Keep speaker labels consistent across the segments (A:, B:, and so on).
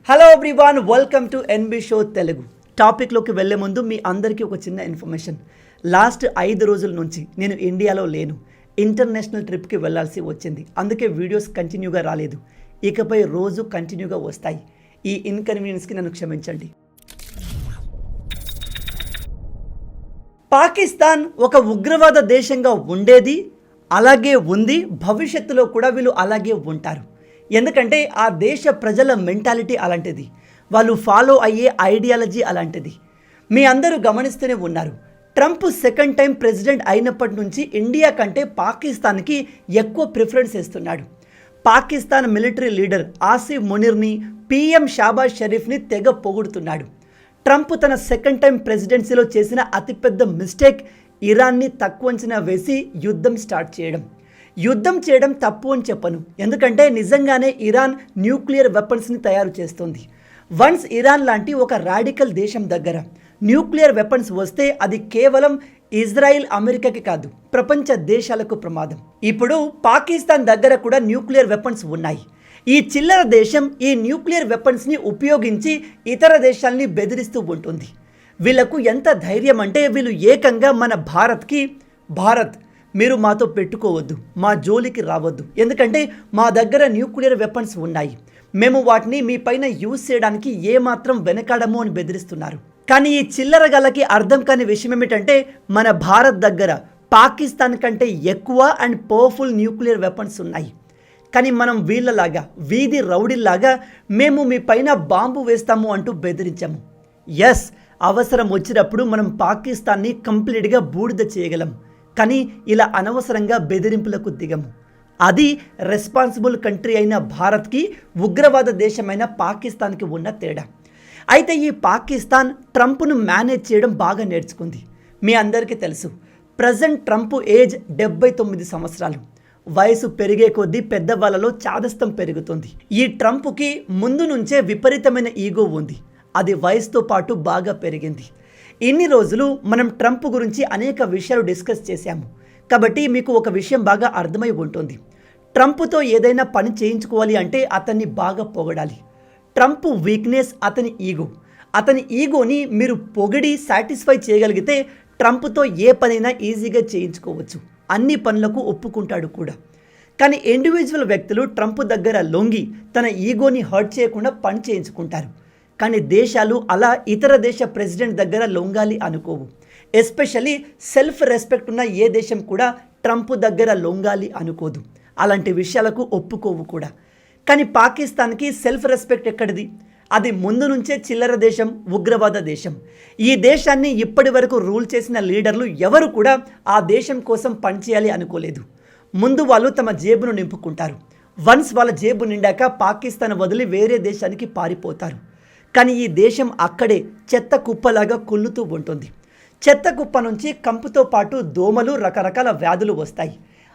A: Hello everyone, welcome to NB show Telugu. టాపిక్లోకి వెళ్లే ముందు మీ అందరికీ ఒక చిన్న ఇన్ఫర్మేషన్. లాస్ట్ 5 రోజుల నుంచి నేను ఇండియాలో లేను. ఇంటర్నేషనల్ ట్రిప్కి వెళ్లాల్సి వచ్చింది. అందుకే వీడియోస్ కంటిన్యూగా రాలేదు. ఇకపై రోజు కంటిన్యూగా వస్తాయి. ఈ ఇన్కన్వీనియన్స్కి నన్ను క్షమించండి. పాకిస్తాన్ ఒక ఉగ్రవాద దేశంగా ఉండేది, అలాగే ఉంది. భవిష్యత్తులో కూడా వీళ్ళు అలాగే ఉంటారు. ఎందుకంటే ఆ దేశ ప్రజల మెంటాలిటీ అలాంటిది, వాళ్ళు ఫాలో అయ్యే ఐడియాలజీ అలాంటిది. మీ అందరూ గమనిస్తూనే ఉన్నారు. ట్రంప్ సెకండ్ టైం ప్రెసిడెంట్ అయినప్పటి నుంచి ఇండియా కంటే పాకిస్తాన్కి ఎక్కువ ప్రిఫరెన్స్ ఇస్తున్నాడు. పాకిస్తాన్ మిలిటరీ లీడర్ ఆసిఫ్ మునీర్ని, పిఎం షాబాజ్ షరీఫ్ని తెగ పొగుడుతున్నాడు. ట్రంప్ తన సెకండ్ టైం ప్రెసిడెన్సీలో చేసిన అతిపెద్ద మిస్టేక్ ఇరాన్ని తక్కువ అంచనా వేసి యుద్ధం స్టార్ట్ చేయడం. యుద్ధం చేయడం తప్పు అని చెప్పను, ఎందుకంటే నిజంగానే ఇరాన్ న్యూక్లియర్ వెపన్స్ని తయారు చేస్తుంది. వన్స్ ఇరాన్ లాంటి ఒక రాడికల్ దేశం దగ్గర న్యూక్లియర్ వెపన్స్ వస్తే అది కేవలం ఇజ్రాయిల్, అమెరికాకి కాదు, ప్రపంచ దేశాలకు ప్రమాదం. ఇప్పుడు పాకిస్తాన్ దగ్గర కూడా న్యూక్లియర్ వెపన్స్ ఉన్నాయి. ఈ చిల్లర దేశం ఈ న్యూక్లియర్ వెపన్స్ని ఉపయోగించి ఇతర దేశాలని బెదిరిస్తూ ఉంటుంది. వీళ్లకు ఎంత ధైర్యం అంటే వీళ్ళు ఏకంగా మన భారత్ మీరు మాతో పెట్టుకోవద్దు, మా జోలికి రావద్దు, ఎందుకంటే మా దగ్గర న్యూక్లియర్ వెపన్స్ ఉన్నాయి, మేము వాటిని మీ పైన యూజ్ చేయడానికి ఏమాత్రం వెనకాడము అని బెదిరిస్తున్నారు. కానీ ఈ చిల్లర గలకి అర్థం కాని విషయం ఏమిటంటే మన భారత్ దగ్గర పాకిస్తాన్ కంటే ఎక్కువ అండ్ పవర్ఫుల్ న్యూక్లియర్ వెపన్స్ ఉన్నాయి. కానీ మనం వీళ్ళలాగా వీధి రౌడీల్లాగా మేము మీ పైన బాంబు వేస్తాము అంటూ బెదిరించాము. ఎస్, అవసరం వచ్చినప్పుడు మనం పాకిస్తాన్ని కంప్లీట్గా బూడిద చేయగలం. కానీ ఇలా అనవసరంగా బెదిరింపులకు దిగము. అది రెస్పాన్సిబుల్ కంట్రీ అయిన భారత్కి, ఉగ్రవాద దేశమైన పాకిస్తాన్కి ఉన్న తేడా. అయితే ఈ పాకిస్తాన్ ట్రంప్ను మేనేజ్ చేయడం బాగా నేర్చుకుంది. మీ అందరికీ తెలుసు, ప్రజెంట్ ట్రంప్ ఏజ్ 79 సంవత్సరాలు. వయసు పెరిగే కొద్దీ పెద్దవాళ్ళలో చాదస్తం పెరుగుతుంది. ఈ ట్రంప్కి ముందు నుంచే విపరీతమైన ఈగో ఉంది. అది వయసుతో పాటు బాగా పెరిగింది. ఇన్ని రోజులు మనం ట్రంప్ గురించి అనేక విషయాలు డిస్కస్ చేశాము, కాబట్టి మీకు ఒక విషయం బాగా అర్థమై ఉంటుంది. ట్రంప్తో ఏదైనా పని చేయించుకోవాలి అంటే అతన్ని బాగా పొగడాలి. ట్రంప్ వీక్నెస్ అతని ఈగో. అతని ఈగోని మీరు పొగిడి సాటిస్ఫై చేయగలిగితే ట్రంప్తో ఏ పనైనా ఈజీగా చేయించుకోవచ్చు, అన్ని పనులకు ఒప్పుకుంటాడు కూడా. కానీ ఇండివిజువల్ వ్యక్తులు ట్రంప్ దగ్గర లొంగి తన ఈగోని హర్ట్ చేయకుండా పని చేయించుకుంటారు. కానీ దేశాలు అలా ఇతర దేశ ప్రెసిడెంట్ దగ్గర లొంగాలి అనుకోవు. ఎస్పెషల్లీ సెల్ఫ్ రెస్పెక్ట్ ఉన్న ఏ దేశం కూడా ట్రంప్ దగ్గర లొంగాలి అనుకోదు, అలాంటి విషయాలకు ఒప్పుకోవు కూడా. కానీ పాకిస్తాన్కి సెల్ఫ్ రెస్పెక్ట్ ఎక్కడిది? అది ముందు నుంచే చిల్లర దేశం, ఉగ్రవాద దేశం. ఈ దేశాన్ని ఇప్పటి వరకు రూల్ చేసిన లీడర్లు ఎవరు కూడా ఆ దేశం కోసం పనిచేయాలి అనుకోలేదు. ముందు వాళ్ళు తమ జేబును నింపుకుంటారు. వన్స్ వాళ్ళ జేబు నిండాక పాకిస్తాన్ వదిలి వేరే దేశానికి పారిపోతారు. కానీ ఈ దేశం అక్కడే చెత్త కుప్పలాగా కుళ్ళుతూ ఉంటుంది. చెత్త కుప్ప నుంచి కంపుతో పాటు దోమలు, రకరకాల వ్యాధులు వస్తాయి.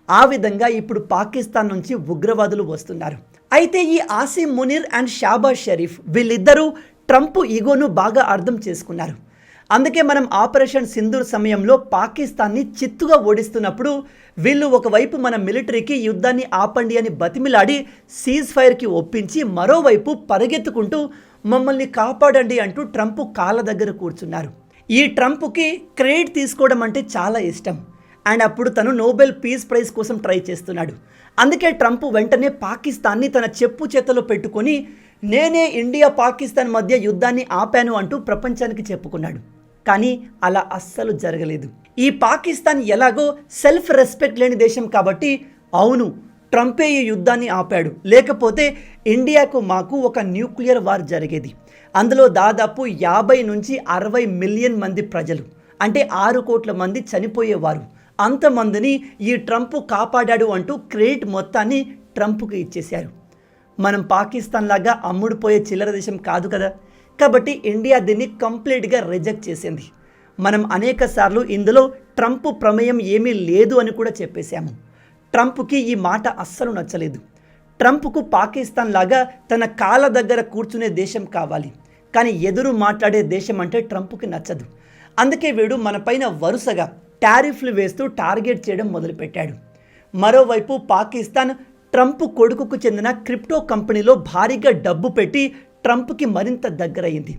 A: ఆ విధంగా ఇప్పుడు పాకిస్తాన్ నుంచి ఉగ్రవాదులు వస్తున్నారు. అయితే ఈ ఆసిఫ్ మునీర్ అండ్ షాబాజ్ షరీఫ్ వీళ్ళిద్దరూ ట్రంప్ ఈగోను బాగా అర్థం చేసుకున్నారు. అందుకే మనం ఆపరేషన్ సింధూర్ సమయంలో పాకిస్తాన్ని చిత్తుగా ఓడిస్తున్నప్పుడు వీళ్ళు ఒకవైపు మన మిలిటరీకి యుద్ధాన్ని ఆపండి అని బతిమిలాడి సీజ్ ఫైర్కి ఒప్పించి, మరోవైపు పరిగెత్తుకుంటూ మమ్మల్ని కాపాడండి అంటూ ట్రంప్ కాళ్ళ దగ్గర కూర్చున్నారు. ఈ ట్రంప్కి క్రెడిట్ తీసుకోవడం అంటే చాలా ఇష్టం, అండ్ అప్పుడు తను నోబెల్ పీస్ ప్రైజ్ కోసం ట్రై చేస్తున్నాడు. అందుకే ట్రంప్ వెంటనే పాకిస్తాన్ని తన చెప్పు చేతలో పెట్టుకొని నేనే ఇండియా పాకిస్తాన్ మధ్య యుద్ధాన్ని ఆపాను అంటూ ప్రపంచానికి చెప్పుకున్నాడు. కానీ అలా అస్సలు జరగలేదు. ఈ పాకిస్తాన్ ఎలాగో సెల్ఫ్ రెస్పెక్ట్ లేని దేశం కాబట్టి అవును, ట్రంపే ఈ యుద్ధాన్ని ఆపాడు, లేకపోతే ఇండియాకు మాకు ఒక న్యూక్లియర్ వార్ జరిగేది. అందులో దాదాపు 50 నుంచి 60 మిలియన్ మంది ప్రజలు, అంటే 6 కోట్ల మంది చనిపోయేవారు. అంతమందిని ఈ ట్రంప్ కాపాడాడు అంటూ క్రెడిట్ మొత్తాన్ని ట్రంప్కి ఇచ్చేశారు. మనం పాకిస్తాన్ లాగా అమ్ముడుపోయే చిల్లర దేశం కాదు కదా, కాబట్టి ఇండియా దీన్ని కంప్లీట్గా రిజెక్ట్ చేసింది. మనం అనేక సార్లు ఇందులో ట్రంప్ ప్రమేయం ఏమీ లేదు అని కూడా చెప్పేశాము. ట్రంప్కి ఈ మాట అస్సలు నచ్చలేదు. ట్రంప్కు పాకిస్తాన్ లాగా తన కాళ్ళ దగ్గర కూర్చునే దేశం కావాలి, కానీ ఎదురు మాట్లాడే దేశం అంటే ట్రంప్కి నచ్చదు. అందుకే వీడు మనపైన వరుసగా టారిఫ్లు వేస్తూ టార్గెట్ చేయడం మొదలుపెట్టాడు. మరోవైపు పాకిస్తాన్ ట్రంప్ కొడుకుకు చెందిన క్రిప్టో కంపెనీలో భారీగా డబ్బు పెట్టి ట్రంప్కి మరింత దగ్గరయ్యింది.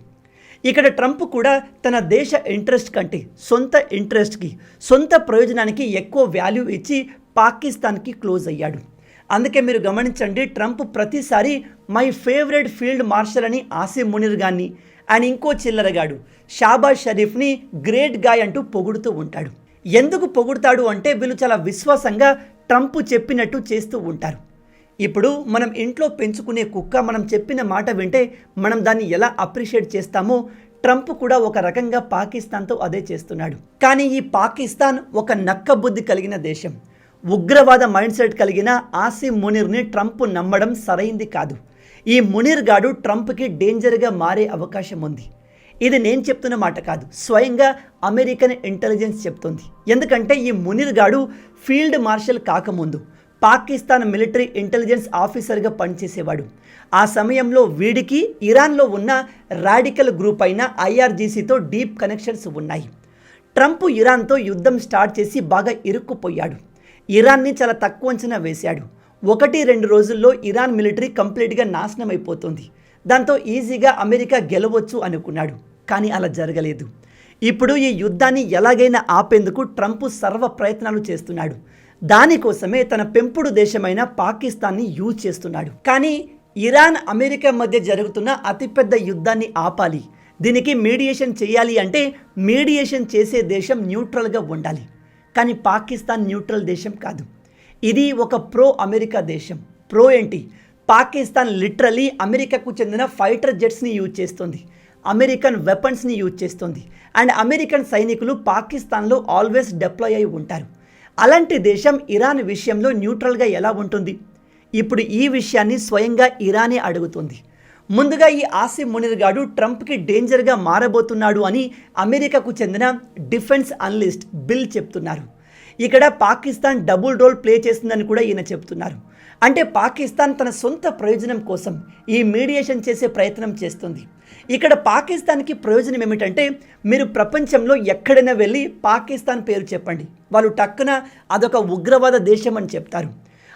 A: ఇక్కడ ట్రంప్ కూడా తన దేశ ఇంట్రెస్ట్ కంటే సొంత ఇంట్రెస్ట్కి, సొంత ప్రయోజనానికి ఎక్కువ వాల్యూ ఇచ్చి పాకిస్తాన్కి క్లోజ్ అయ్యాడు. అందుకే మీరు గమనించండి, ట్రంప్ ప్రతిసారి మై ఫేవరెట్ ఫీల్డ్ మార్షల్ అని ఆసిమ్ మునీర్ గాన్ని అండ్ ఇంకో చిల్లరగాడు షాబాజ్ షరీఫ్ని గ్రేట్ గాయ్ అంటూ పొగుడుతూ ఉంటాడు. ఎందుకు పొగుడుతాడు అంటే వీళ్ళు చాలా విశ్వాసంగా ట్రంప్ చెప్పినట్టు చేస్తూ ఉంటారు. ఇప్పుడు మనం ఇంట్లో పెంచుకునే కుక్క మనం చెప్పిన మాట వింటే మనం దాన్ని ఎలా అప్రిషియేట్ చేస్తామో ట్రంప్ కూడా ఒక రకంగా పాకిస్తాన్తో అదే చేస్తున్నాడు. కానీ ఈ పాకిస్తాన్ ఒక నక్క బుద్ధి కలిగిన దేశం. ఉగ్రవాద మైండ్ సెట్ కలిగిన ఆసిమ్ మునీర్ని ట్రంప్ నమ్మడం సరైంది కాదు. ఈ మునీర్ గాడు ట్రంప్కి డేంజర్గా మారే అవకాశం ఉంది. ఇది నేను చెప్తున్న మాట కాదు, స్వయంగా అమెరికన్ ఇంటెలిజెన్స్ చెప్తుంది. ఎందుకంటే ఈ మునీర్ గాడు ఫీల్డ్ మార్షల్ కాకముందు పాకిస్తాన్ మిలిటరీ ఇంటెలిజెన్స్ ఆఫీసర్గా పనిచేసేవాడు. ఆ సమయంలో వీడికి ఇరాన్లో ఉన్న రాడికల్ గ్రూప్ అయిన IRGCతో డీప్ కనెక్షన్స్ ఉన్నాయి. ట్రంప్ ఇరాన్తో యుద్ధం స్టార్ట్ చేసి బాగా ఇరుక్కుపోయాడు. ఇరాన్ని చాలా తక్కువ అంచనా వేశాడు. 1-2 రోజుల్లో ఇరాన్ మిలిటరీ కంప్లీట్గా నాశనం అయిపోతుంది, దాంతో ఈజీగా అమెరికా గెలవచ్చు అనుకున్నాడు. కానీ అలా జరగలేదు. ఇప్పుడు ఈ యుద్ధాన్ని ఎలాగైనా ఆపేందుకు ట్రంప్ సర్వ ప్రయత్నాలు చేస్తున్నాడు. దానికోసమే తన పెంపుడు దేశమైన పాకిస్తాన్ని యూజ్ చేస్తున్నాడు. కానీ ఇరాన్ అమెరికా మధ్య జరుగుతున్న అతిపెద్ద యుద్ధాన్ని ఆపాలి, దీనికి మీడియేషన్ చేయాలి అంటే మీడియేషన్ చేసే దేశం న్యూట్రల్గా ఉండాలి. కానీ పాకిస్తాన్ న్యూట్రల్ దేశం కాదు, ఇది ఒక ప్రో అమెరికా దేశం. ప్రో ఏంటి? పాకిస్తాన్ లిటరలీ అమెరికాకు చెందిన ఫైటర్ జెట్స్ని యూజ్ చేస్తుంది, అమెరికన్ వెపన్స్ని యూజ్ చేస్తుంది. అండ్ అమెరికన్ సైనికులు పాకిస్తాన్లో ఆల్వేస్ డిప్లాయ్ అయి ఉంటారు. అలాంటి దేశం ఇరాన్ విషయంలో న్యూట్రల్గా ఎలా ఉంటుంది? ఇప్పుడు ఈ విషయాన్ని స్వయంగా ఇరానే అడుగుతుంది. ముందుగా ఈ ఆసిమ్ మునీర్ గాడు ట్రంప్కి డేంజర్గా మారబోతున్నాడు అని అమెరికాకు చెందిన డిఫెన్స్ అనలిస్ట్ బిల్ చెప్తున్నారు. ఇక్కడ పాకిస్తాన్ డబుల్ రోల్ ప్లే చేస్తుందని కూడా ఈయన చెప్తున్నారు. అంటే పాకిస్తాన్ తన సొంత ప్రయోజనం కోసం ఈ మీడియేషన్ చేసే ప్రయత్నం చేస్తుంది. ఇక్కడ పాకిస్తాన్కి ప్రయోజనం ఏమిటంటే, మీరు ప్రపంచంలో ఎక్కడైనా వెళ్ళి పాకిస్తాన్ పేరు చెప్పండి, వాళ్ళు టక్కున అదొక ఉగ్రవాద దేశం అని చెప్తారు.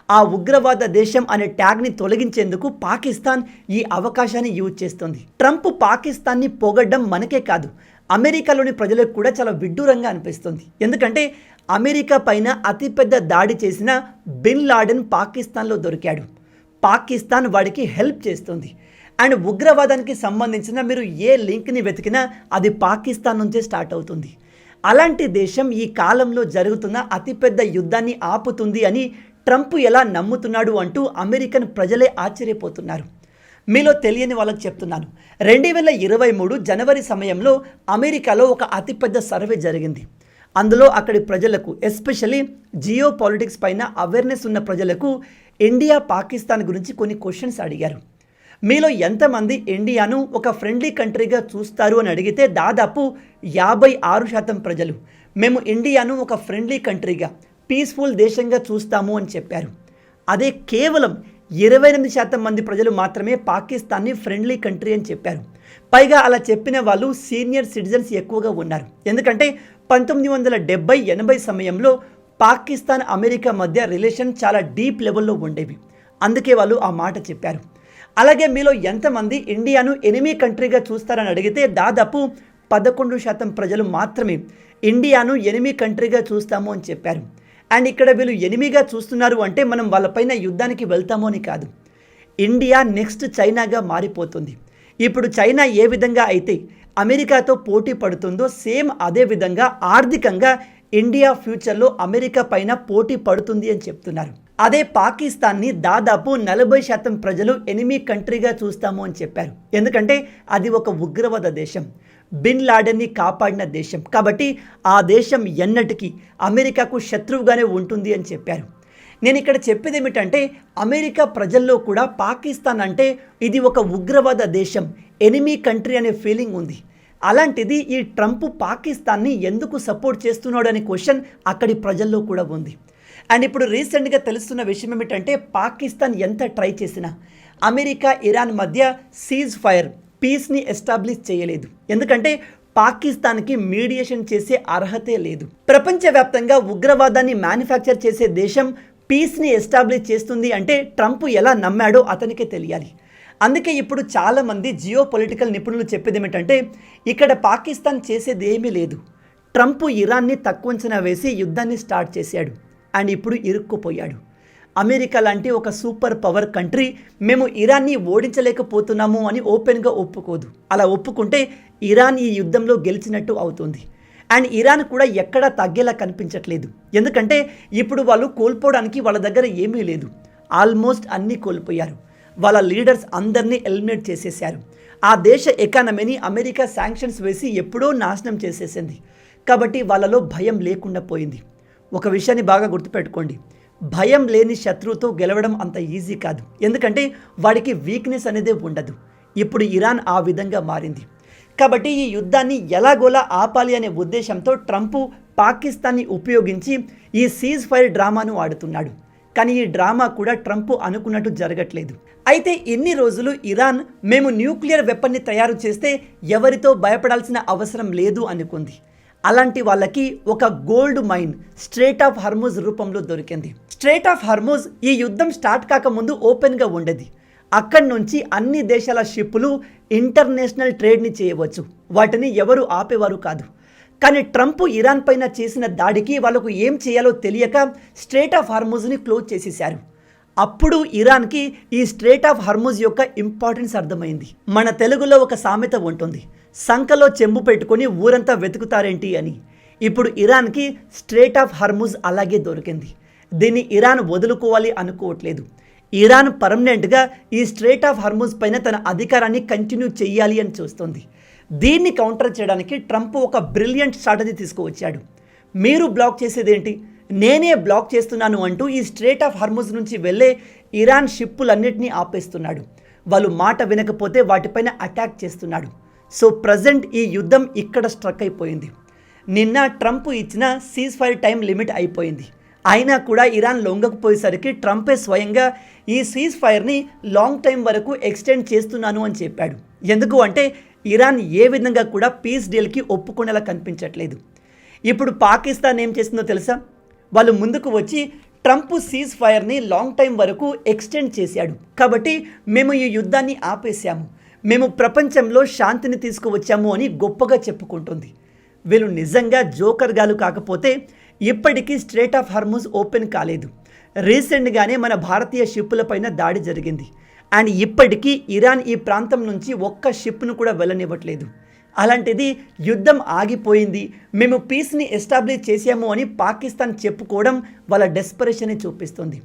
A: ఆ ఉగ్రవాద దేశం అనే ట్యాగ్ని తొలగించేందుకు పాకిస్తాన్ ఈ అవకాశాన్ని యూజ్ చేస్తుంది. ట్రంప్ పాకిస్తాన్ని పొగడ్డం మనకే కాదు, అమెరికాలోని ప్రజలకు కూడా చాలా విడ్డూరంగా అనిపిస్తుంది. ఎందుకంటే అమెరికా పైన అతిపెద్ద దాడి చేసిన బిన్ లాడెన్ పాకిస్తాన్లో దొరికాడు. పాకిస్తాన్ వాడికి హెల్ప్ చేస్తుంది. అండ్ ఉగ్రవాదానికి సంబంధించిన మీరు ఏ లింక్ని వెతికినా అది పాకిస్తాన్ నుంచే స్టార్ట్ అవుతుంది. అలాంటి దేశం ఈ కాలంలో జరుగుతున్న అతిపెద్ద యుద్ధాన్ని ఆపుతుంది అని ట్రంప్ ఎలా నమ్ముతున్నాడు అంటూ అమెరికన్ ప్రజలే ఆశ్చర్యపోతున్నారు. మీలో తెలియని వాళ్ళకి చెప్తున్నాను, 2023 జనవరి సమయంలో అమెరికాలో ఒక అతిపెద్ద సర్వే జరిగింది. అందులో అక్కడి ప్రజలకు, ఎస్పెషల్లీ జియో పాలిటిక్స్ పైన అవేర్నెస్ ఉన్న ప్రజలకు ఇండియా పాకిస్తాన్ గురించి కొన్ని క్వశ్చన్స్ అడిగారు. మీలో ఎంతమంది ఇండియాను ఒక ఫ్రెండ్లీ కంట్రీగా చూస్తారు అని అడిగితే దాదాపు 56% ప్రజలు మేము ఇండియాను ఒక ఫ్రెండ్లీ కంట్రీగా, పీస్ఫుల్ దేశంగా చూస్తాము అని చెప్పారు. అదే కేవలం 28% మంది ప్రజలు మాత్రమే పాకిస్తాన్ని ఫ్రెండ్లీ కంట్రీ అని చెప్పారు. పైగా అలా చెప్పిన వాళ్ళు సీనియర్ సిటిజన్స్ ఎక్కువగా ఉన్నారు. ఎందుకంటే 1970-80 సమయంలో పాకిస్తాన్ అమెరికా మధ్య రిలేషన్ చాలా డీప్ లెవెల్లో ఉండేవి. అందుకే వాళ్ళు ఆ మాట చెప్పారు. అలాగే మీలో ఎంతమంది ఇండియాను ఎనిమీ కంట్రీగా చూస్తారని అడిగితే దాదాపు 11% ప్రజలు మాత్రమే ఇండియాను ఎనిమీ కంట్రీగా చూస్తాము అని చెప్పారు. అండ్ ఇక్కడ వీళ్ళు ఎనిమిగా చూస్తున్నారు అంటే మనం వాళ్ళపైన యుద్ధానికి వెళ్తాము అని కాదు. ఇండియా నెక్స్ట్ చైనాగా మారిపోతుంది. ఇప్పుడు చైనా ఏ విధంగా అయితే అమెరికాతో పోటీ పడుతుందో సేమ్ అదే విధంగా ఆర్థికంగా ఇండియా ఫ్యూచర్లో అమెరికా పైన పోటీ పడుతుంది అని చెప్తున్నారు. అదే పాకిస్తాన్ని దాదాపు 40% ప్రజలు ఎనిమీ కంట్రీగా చూస్తాము అని చెప్పారు. ఎందుకంటే అది ఒక ఉగ్రవాద దేశం, బిన్ లాడెన్ని కాపాడిన దేశం. కాబట్టి ఆ దేశం ఎన్నటికీ అమెరికాకు శత్రువుగానే ఉంటుంది అని చెప్పారు. నేను ఇక్కడ చెప్పేది ఏమిటంటే, అమెరికా ప్రజల్లో కూడా పాకిస్తాన్ అంటే ఇది ఒక ఉగ్రవాద దేశం, ఎనిమీ కంట్రీ అనే ఫీలింగ్ ఉంది. అలాంటిది ఈ ట్రంప్ పాకిస్తాన్ని ఎందుకు సపోర్ట్ చేస్తున్నాడు అనే క్వశ్చన్ అక్కడి ప్రజల్లో కూడా ఉంది. అండ్ ఇప్పుడు రీసెంట్గా తెలుస్తున్న విషయం ఏమిటంటే, పాకిస్తాన్ ఎంత ట్రై చేసినా అమెరికా ఇరాన్ మధ్య సీజ్ ఫైర్, పీస్ని ఎస్టాబ్లిష్ చేయలేదు. ఎందుకంటే పాకిస్తాన్కి మీడియేషన్ చేసే అర్హతే లేదు. ప్రపంచవ్యాప్తంగా ఉగ్రవాదాన్ని మ్యానుఫ్యాక్చర్ చేసే దేశం పీస్ని ఎస్టాబ్లిష్ చేస్తుంది అంటే ట్రంప్ ఎలా నమ్మాడో అతనికే తెలియాలి. అందుకే ఇప్పుడు చాలామంది జియో పొలిటికల్ నిపుణులు చెప్పేది ఏమిటంటే ఇక్కడ పాకిస్తాన్ చేసేది ఏమీ లేదు. ట్రంప్ ఇరాన్ని తక్కువ అంచనా వేసి యుద్ధాన్ని స్టార్ట్ చేశాడు అండ్ ఇప్పుడు ఇరుక్కుపోయాడు. అమెరికా లాంటి ఒక సూపర్ పవర్ కంట్రీ మేము ఇరాన్ని ఓడించలేకపోతున్నాము అని ఓపెన్గా ఒప్పుకోదు. అలా ఒప్పుకుంటే ఇరాన్ ఈ యుద్ధంలో గెలిచినట్టు అవుతుంది. అండ్ ఇరాన్ కూడా ఎక్కడా తగ్గేలా కనిపించట్లేదు. ఎందుకంటే ఇప్పుడు వాళ్ళు కోల్పోవడానికి వాళ్ళ దగ్గర ఏమీ లేదు. ఆల్మోస్ట్ అన్నీ కోల్పోయారు. వాళ్ళ లీడర్స్ అందరినీ ఎలిమినేట్ చేసేశారు. ఆ దేశ ఎకానమీని అమెరికా శాంక్షన్స్ వేసి ఎప్పుడో నాశనం చేసేసింది. కాబట్టి వాళ్ళలో భయం లేకుండా పోయింది. ఒక విషయాన్ని బాగా గుర్తుపెట్టుకోండి, భయం లేని శత్రువుతో గెలవడం అంత ఈజీ కాదు. ఎందుకంటే వాడికి వీక్నెస్ అనేదే ఉండదు. ఇప్పుడు ఇరాన్ ఆ విధంగా మారింది. కాబట్టి ఈ యుద్ధాన్ని ఎలాగోలా ఆపాలి అనే ఉద్దేశంతో ట్రంప్ పాకిస్తాన్ని ఉపయోగించి ఈ సీజ్ ఫైర్ డ్రామాను ఆడుతున్నాడు. కానీ ఈ డ్రామా కూడా ట్రంప్ అనుకున్నట్టు జరగట్లేదు. అయితే ఇన్ని రోజులు ఇరాన్ మేము న్యూక్లియర్ వెపన్ని తయారు చేస్తే ఎవరితో భయపడాల్సిన అవసరం లేదు అనుకుంది. అలాంటి వాళ్ళకి ఒక gold mine strait of Hormuz రూపంలో దొరికింది. స్ట్రేట్ ఆఫ్ హర్మూజ్ ఈ యుద్ధం స్టార్ట్ కాకముందు ఓపెన్గా ఉండేది. అక్కడి నుంచి అన్ని దేశాల షిప్పులు ఇంటర్నేషనల్ ట్రేడ్ని చేయవచ్చు. వాటిని ఎవరు ఆపేవారు కాదు. కానీ ట్రంప్ ఇరాన్ పైన చేసిన దాడికి వాళ్ళకు ఏం చేయాలో తెలియక స్ట్రేట్ ఆఫ్ హర్మూజ్ని క్లోజ్ చేసేశారు. అప్పుడు ఇరాన్కి ఈ స్ట్రేట్ ఆఫ్ హర్మూజ్ యొక్క ఇంపార్టెన్స్ అర్థమైంది. మన తెలుగులో ఒక సామెత ఉంటుంది, సంకలో చెంబు పెట్టుకొని ఊరంతా వెతుకుతారేంటి అని. ఇప్పుడు ఇరాన్కి స్ట్రేట్ ఆఫ్ హర్మూజ్ అలాగే దొరికింది. దీన్ని ఇరాన్ వదులుకోవాలి అనుకోవట్లేదు. ఇరాన్ పర్మనెంట్గా ఈ స్ట్రేట్ ఆఫ్ హర్మూజ్ పైన తన అధికారాన్ని కంటిన్యూ చేయాలి అని చూస్తుంది. దీన్ని కౌంటర్ చేయడానికి ట్రంప్ ఒక బ్రిలియంట్ స్ట్రాటజీ తీసుకువచ్చాడు. మీరు బ్లాక్ చేసేదేంటి, నేనే బ్లాక్ చేస్తున్నాను అంటూ ఈ స్ట్రేట్ ఆఫ్ హర్మూజ్ నుంచి వెళ్ళే ఇరాన్ షిప్పులన్నింటినీ ఆపేస్తున్నాడు. వాళ్ళు మాట వినకపోతే వాటిపైన అటాక్ చేస్తున్నాడు. సో ప్రజెంట్ ఈ యుద్ధం ఇక్కడ స్ట్రక్ అయిపోయింది. నిన్న ట్రంప్ ఇచ్చిన సీజ్ ఫైర్ టైం లిమిట్ అయిపోయింది. అయినా కూడా ఇరాన్ లొంగకపోయేసరికి ట్రంపే స్వయంగా ఈ సీజ్ ఫైర్ని లాంగ్ టైం వరకు ఎక్స్టెండ్ చేస్తున్నాను అని చెప్పాడు. ఎందుకు అంటే ఇరాన్ ఏ విధంగా కూడా పీస్ డీల్కి ఒప్పుకునేలా కనిపించట్లేదు. ఇప్పుడు పాకిస్తాన్ ఏం చేస్తుందో తెలుసా, వాళ్ళు ముందుకు వచ్చి ట్రంప్ సీజ్ ఫైర్ని లాంగ్ టైం వరకు ఎక్స్టెండ్ చేశాడు కాబట్టి మేము ఈ యుద్ధాన్ని ఆపేశాము, మేము ప్రపంచంలో శాంతిని తీసుకువచ్చాము అని గొప్పగా చెప్పుకుంటుంది. వీళ్ళు నిజంగా జోకర్ గాలు కాకపోతే ఇప్పటికీ స్ట్రేట్ ఆఫ్ హర్మూజ్ ఓపెన్ కాలేదు. రీసెంట్గానే మన భారతీయ షిప్పులపైన దాడి జరిగింది అండ్ ఇప్పటికీ ఇరాన్ ఈ ప్రాంతం నుంచి ఒక్క షిప్ను కూడా వెళ్ళనివ్వట్లేదు. అలాంటిది యుద్ధం ఆగిపోయింది, మేము పీస్ని ఎస్టాబ్లిష్ చేసాము అని పాకిస్తాన్ చెప్పుకోవడం వాళ్ళ డెస్పరేషన్ని చూపిస్తుంది.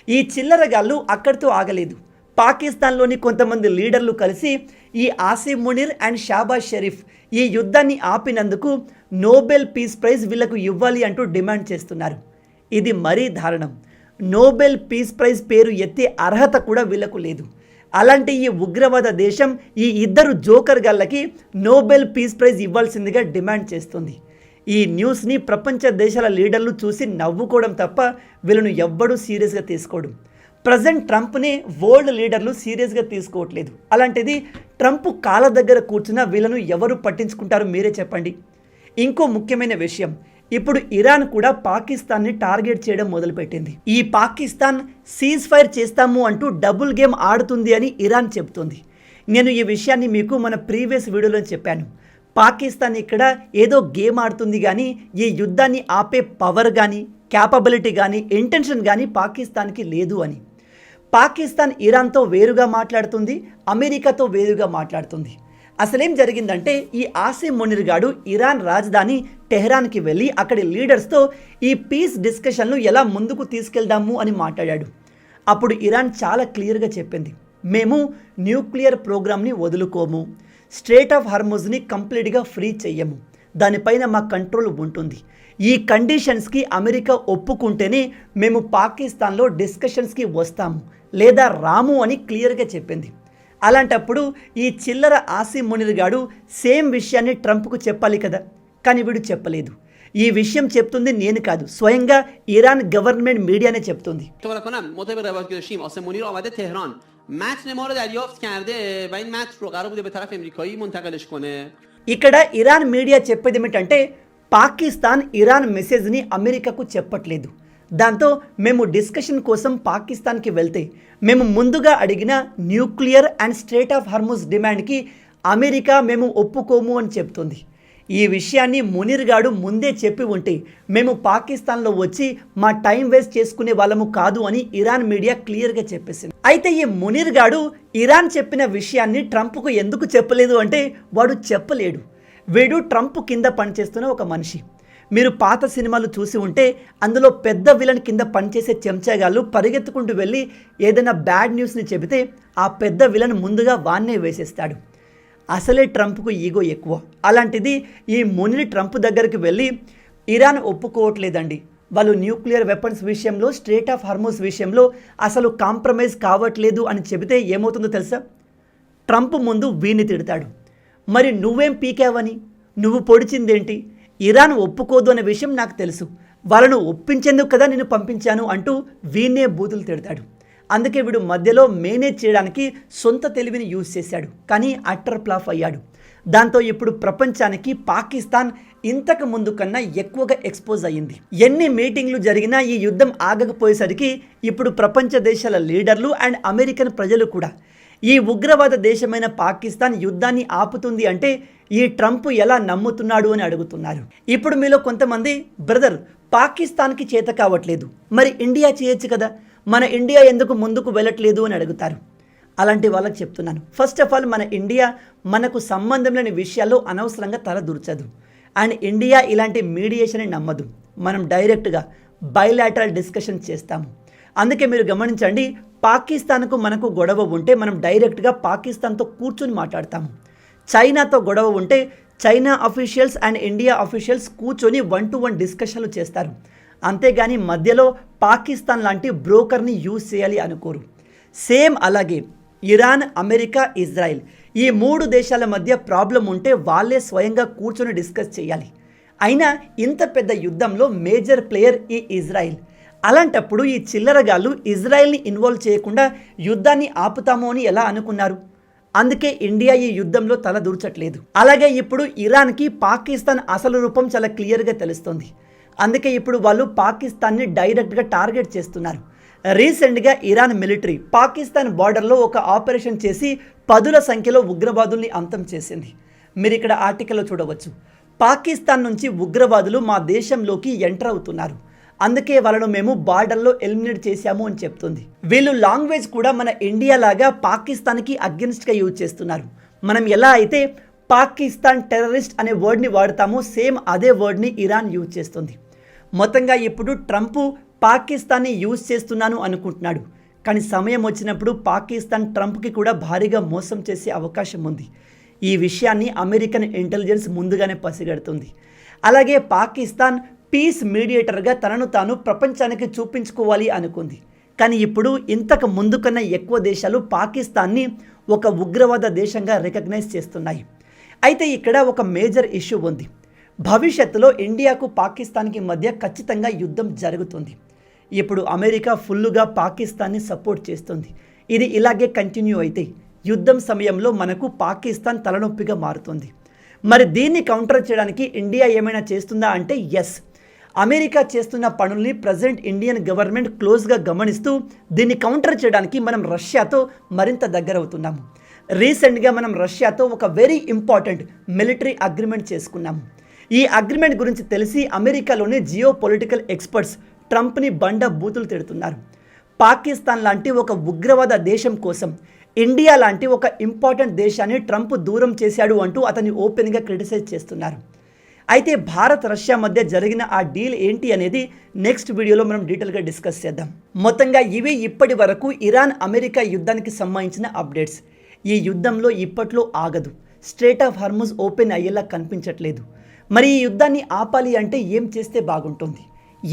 A: ఈ చిల్లరగాళ్ళు అక్కడితో ఆగలేదు. పాకిస్తాన్లోని కొంతమంది లీడర్లు కలిసి ఈ ఆసిమ్ మునీర్ అండ్ షాబాజ్ షరీఫ్ ఈ యుద్ధాన్ని ఆపినందుకు నోబెల్ పీస్ ప్రైజ్ వీళ్లకు ఇవ్వాలి అంటూ డిమాండ్ చేస్తున్నారు. ఇది మరీ దారుణం. నోబెల్ పీస్ ప్రైజ్ పేరు ఎత్తే అర్హత కూడా వీళ్లకు లేదు. అలాంటి ఈ ఉగ్రవాద దేశం ఈ ఇద్దరు జోకర్ గళ్ళకి నోబెల్ పీస్ ప్రైజ్ ఇవ్వాల్సిందిగా డిమాండ్ చేస్తుంది. ఈ న్యూస్ని ప్రపంచ దేశాల లీడర్లు చూసి నవ్వుకోవడం తప్ప వీళ్ళను ఎవ్వడూ సీరియస్గా తీసుకోవడం. ప్రజెంట్ ట్రంప్ని వరల్డ్ లీడర్లు సీరియస్గా తీసుకోవట్లేదు. అలాంటిది ట్రంప్ కాళ్ళ దగ్గర కూర్చున్న వీళ్ళను ఎవరు పట్టించుకుంటారో మీరే చెప్పండి. ఇంకో ముఖ్యమైన విషయం, ఇప్పుడు ఇరాన్ కూడా పాకిస్తాన్ని టార్గెట్ చేయడం మొదలుపెట్టింది. ఈ పాకిస్తాన్ సీజ్ ఫైర్ చేస్తాము అంటూ డబుల్ గేమ్ ఆడుతుంది అని ఇరాన్ చెబుతుంది. నేను ఈ విషయాన్ని మీకు మన ప్రీవియస్ వీడియోలో చెప్పాను. పాకిస్తాన్ ఇక్కడ ఏదో గేమ్ ఆడుతుంది కానీ ఈ యుద్ధాన్ని ఆపే పవర్ కానీ క్యాపబిలిటీ కానీ ఇంటెన్షన్ కానీ పాకిస్తాన్కి లేదు అని. పాకిస్తాన్ ఇరాన్తో వేరుగా మాట్లాడుతుంది, అమెరికాతో వేరుగా మాట్లాడుతుంది. అసలేం జరిగిందంటే ఈ ఆసిమ్ మునీర్ గాడు ఇరాన్ రాజధాని టెహ్రాన్కి వెళ్ళి అక్కడి లీడర్స్తో ఈ పీస్ డిస్కషన్లు ఎలా ముందుకు తీసుకెళ్దాము అని మాట్లాడాడు. అప్పుడు ఇరాన్ చాలా క్లియర్గా చెప్పింది, మేము న్యూక్లియర్ ప్రోగ్రామ్ని వదులుకోము, స్ట్రేట్ ఆఫ్ హర్మూజ్ని కంప్లీట్గా ఫ్రీ చెయ్యము, దానిపైన మా కంట్రోల్ ఉంటుంది. ఈ కండిషన్స్కి అమెరికా ఒప్పుకుంటేనే మేము పాకిస్తాన్లో డిస్కషన్స్కి వస్తాము, లేదా రాము అని క్లియర్గా చెప్పింది. అలాంటప్పుడు ఈ చిల్లర ఆసిమ్ మునీర్ గాడు సేమ్ విషయాన్ని ట్రంప్కు చెప్పాలి కదా, కానీ వీడు చెప్పలేదు. ఈ విషయం చెప్తుంది నేను కాదు, స్వయంగా ఇరాన్ గవర్నమెంట్ మీడియానే చెప్తుంది. ఇక్కడ ఇరాన్ మీడియా చెప్పేది ఏమిటంటే పాకిస్తాన్ ఇరాన్ మెసేజ్ని అమెరికాకు చెప్పట్లేదు, దాంతో మేము డిస్కషన్ కోసం పాకిస్తాన్కి వెళ్తే మేము ముందుగా అడిగిన nuclear and strait of Hormuz డిమాండ్కి అమెరికా మేము ఒప్పుకోము అని చెప్తుంది. ఈ విషయాన్ని మునీర్ గాడు ముందే చెప్పి ఉంటే మేము పాకిస్తాన్లో వచ్చి మా టైం వేస్ట్ చేసుకునే వాళ్ళము కాదు అని ఇరాన్ మీడియా క్లియర్గా చెప్పేసింది. అయితే ఈ మునీర్ గాడు ఇరాన్ చెప్పిన విషయాన్ని ట్రంప్కు ఎందుకు చెప్పలేదు అంటే వాడు చెప్పలేడు. వీడు ట్రంప్ కింద పనిచేస్తున్న ఒక మనిషి. మీరు పాత సినిమాలు చూసి ఉంటే అందులో పెద్ద విలన్ కింద పనిచేసే చెంచాగాళ్ళు పరిగెత్తుకుంటూ వెళ్ళి ఏదైనా బ్యాడ్ న్యూస్ని చెబితే ఆ పెద్ద విలన్ ముందుగా వాన్నే వేసేస్తాడు. అసలే ట్రంప్కు ఈగో ఎక్కువ. అలాంటిది ఈ మునీర్ ట్రంప్ దగ్గరికి వెళ్ళి ఇరాన్ ఒప్పుకోవట్లేదండి, వాళ్ళు న్యూక్లియర్ వెపన్స్ విషయంలో స్ట్రేట్ ఆఫ్ హార్ముజ్ విషయంలో అసలు కాంప్రమైజ్ కావట్లేదు అని చెబితే ఏమవుతుందో తెలుసా? ట్రంప్ ముందు వీణ్ణి తిడతాడు. మరి నువ్వేం పీకావని, నువ్వు పొడిచిందేంటి, ఇరాన్ ఒప్పుకోదు అనే విషయం నాకు తెలుసు, వాళ్ళను ఒప్పించేందుకు కదా నేను పంపించాను అంటూ వీణ్ణే బూతులు తిడతాడు. అందుకే వీడు మధ్యలో మేనేజ్ చేయడానికి సొంత తెలివిని యూజ్ చేశాడు, కానీ అట్టర్ ఫ్లాప్ అయ్యాడు. దాంతో ఇప్పుడు ప్రపంచానికి పాకిస్తాన్ ఇంతకు ముందు కన్నా ఎక్కువగా ఎక్స్పోజ్ అయ్యింది. ఎన్ని మీటింగ్లు జరిగినా ఈ యుద్ధం ఆగకపోయేసరికి ఇప్పుడు ప్రపంచ దేశాల లీడర్లు అండ్ అమెరికన్ ప్రజలు కూడా ఈ ఉగ్రవాద దేశమైన పాకిస్తాన్ యుద్ధాన్ని ఆపుతుంది అంటే ఈ ట్రంప్ ఎలా నమ్ముతున్నాడు అని అడుగుతున్నారు. ఇప్పుడు మీలో కొంతమంది బ్రదర్ పాకిస్తాన్కి చేత కావట్లేదు, మరి ఇండియా చేయొచ్చు కదా, మన ఇండియా ఎందుకు ముందుకు వెళ్ళట్లేదు అని అడుగుతారు. అలాంటి వాళ్ళకి చెప్తున్నాను, ఫస్ట్ ఆఫ్ ఆల్ మన ఇండియా మనకు సంబంధం లేని విషయాల్లో అనవసరంగా తల దూర్చదు. అండ్ ఇండియా ఇలాంటి మీడియేషన్ నమ్మదు. మనం డైరెక్ట్గా బైలాటరల్ డిస్కషన్ చేస్తాము. అందుకే మీరు గమనించండి, పాకిస్తాన్కు మనకు గొడవ ఉంటే మనం డైరెక్ట్గా పాకిస్తాన్తో కూర్చొని మాట్లాడతాము. చైనాతో గొడవ ఉంటే China officials and India officials కూర్చొని 1-to-1 డిస్కషన్లు చేస్తారు. అంతేగాని మధ్యలో పాకిస్తాన్ లాంటి బ్రోకర్ని యూజ్ చేయాలి అనుకోరు. సేమ్ అలాగే ఇరాన్, అమెరికా, ఇజ్రాయెల్ ఈ 3 దేశాల మధ్య ప్రాబ్లం ఉంటే వాళ్ళే స్వయంగా కూర్చొని డిస్కస్ చేయాలి. అయినా ఇంత పెద్ద యుద్ధంలో మేజర్ ప్లేయర్ ఈ ఇజ్రాయెల్. అలాంటప్పుడు ఈ చిల్లరగాళ్ళు ఇజ్రాయెల్ని ఇన్వాల్వ్ చేయకుండా యుద్ధాన్ని ఆపుతాము అని ఎలా అనుకున్నారు? అందుకే ఇండియా ఈ యుద్ధంలో తల దూర్చట్లేదు. అలాగే ఇప్పుడు ఇరాన్కి పాకిస్తాన్ అసలు రూపం చాలా క్లియర్గా తెలుస్తుంది. అందుకే ఇప్పుడు వాళ్ళు పాకిస్తాన్ని డైరెక్ట్గా టార్గెట్ చేస్తున్నారు. రీసెంట్గా ఇరాన్ మిలిటరీ పాకిస్తాన్ బార్డర్లో ఒక ఆపరేషన్ చేసి 10ల సంఖ్యలో ఉగ్రవాదుల్ని అంతం చేసింది. మీరు ఇక్కడ ఆర్టికల్లో చూడవచ్చు, పాకిస్తాన్ నుంచి ఉగ్రవాదులు మా దేశంలోకి ఎంటర్ అవుతున్నారు, అందుకే వాళ్ళను మేము బార్డర్లో ఎలిమినేట్ చేశాము అని చెప్తుంది. వీళ్ళు లాంగ్వేజ్ కూడా మన ఇండియా లాగా పాకిస్తాన్కి అగెన్స్ట్గా యూజ్ చేస్తున్నారు. మనం ఎలా అయితే పాకిస్తాన్ టెర్రరిస్ట్ అనే వర్డ్ని వాడతామో సేమ్ అదే వర్డ్ని ఇరాన్ యూజ్ చేస్తుంది. మొత్తంగా ఇప్పుడు ట్రంప్ పాకిస్తాన్ని యూజ్ చేస్తున్నాను అనుకుంటున్నాడు, కానీ సమయం వచ్చినప్పుడు పాకిస్తాన్ ట్రంప్కి కూడా భారీగా మోసం చేసే అవకాశం ఉంది. ఈ విషయాన్ని అమెరికన్ ఇంటెలిజెన్స్ ముందుగానే పసిగడుతుంది. అలాగే పాకిస్తాన్ పీస్ మీడియేటర్గా తనను తాను ప్రపంచానికి చూపించుకోవాలి అనుకుంది. కానీ ఇప్పుడు ఇంతకు ముందు కన్నా ఎక్కువ దేశాలు పాకిస్తాన్ని ఒక ఉగ్రవాద దేశంగా రికగ్నైజ్ చేస్తున్నాయి. అయితే ఇక్కడ ఒక మేజర్ ఇష్యూ ఉంది. భవిష్యత్తులో ఇండియాకు పాకిస్తాన్కి మధ్య ఖచ్చితంగా యుద్ధం జరుగుతుంది. ఇప్పుడు అమెరికా ఫుల్లుగా పాకిస్తాన్ని సపోర్ట్ చేస్తుంది. ఇది ఇలాగే కంటిన్యూ అయితే యుద్ధం సమయంలో మనకు పాకిస్తాన్ తలనొప్పిగా మారుతుంది. మరి దీన్ని కౌంటర్ చేయడానికి ఇండియా ఏమైనా చేస్తుందా అంటే ఎస్. అమెరికా చేస్తున్న పనుల్ని ప్రజెంట్ ఇండియన్ గవర్నమెంట్ క్లోజ్గా గమనిస్తూ దీన్ని కౌంటర్ చేయడానికి మనం రష్యాతో మరింత దగ్గర అవుతున్నాము. రీసెంట్గా మనం రష్యాతో ఒక వెరీ ఇంపార్టెంట్ మిలిటరీ అగ్రిమెంట్ చేసుకున్నాము. ఈ అగ్రిమెంట్ గురించి తెలిసి అమెరికాలోని జియో పొలిటికల్ ఎక్స్పర్ట్స్ ట్రంప్ని బండ బూతులు తిడుతున్నారు. పాకిస్తాన్ లాంటి ఒక ఉగ్రవాద దేశం కోసం ఇండియా లాంటి ఒక ఇంపార్టెంట్ దేశాన్ని ట్రంప్ దూరం చేశాడు అంటూ అతన్ని ఓపెన్గా క్రిటిసైజ్ చేస్తున్నారు. అయితే భారత్ రష్యా మధ్య జరిగిన ఆ డీల్ ఏంటి అనేది నెక్స్ట్ వీడియోలో మనం డీటెయిల్గా డిస్కస్ చేద్దాం. మొత్తంగా ఇవి ఇప్పటి వరకు ఇరాన్ అమెరికా యుద్ధానికి సంబంధించిన అప్డేట్స్. ఈ యుద్ధంలో ఇప్పట్లో ఆగదు. స్ట్రేట్ ఆఫ్ హార్ముజ్ ఓపెన్ అయ్యేలా కనిపించట్లేదు. మరి ఈ యుద్ధాన్ని ఆపాలి అంటే ఏం చేస్తే బాగుంటుంది?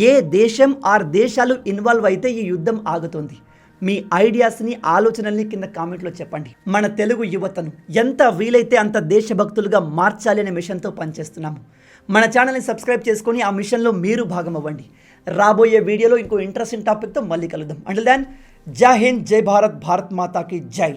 A: ఏ దేశం ఆర్ దేశాలు ఇన్వాల్వ్ అయితే ఈ యుద్ధం ఆగుతుంది? మీ ఐడియాస్ని, ఆలోచనల్ని కింద కామెంట్లో చెప్పండి. మన తెలుగు యువతను ఎంత వీలైతే అంత దేశభక్తులుగా మార్చాలి అనే మిషన్తో పనిచేస్తున్నాము. మన ఛానల్ని సబ్స్క్రైబ్ చేసుకొని ఆ మిషన్లో మీరు భాగం అవ్వండి. రాబోయే వీడియోలో ఇంకో ఇంట్రెస్టింగ్ టాపిక్తో మళ్ళీ కలుద్దాం. అంటిల్ దెన్, జై హింద్, జై భారత్, భారత్ మాతాకి జై.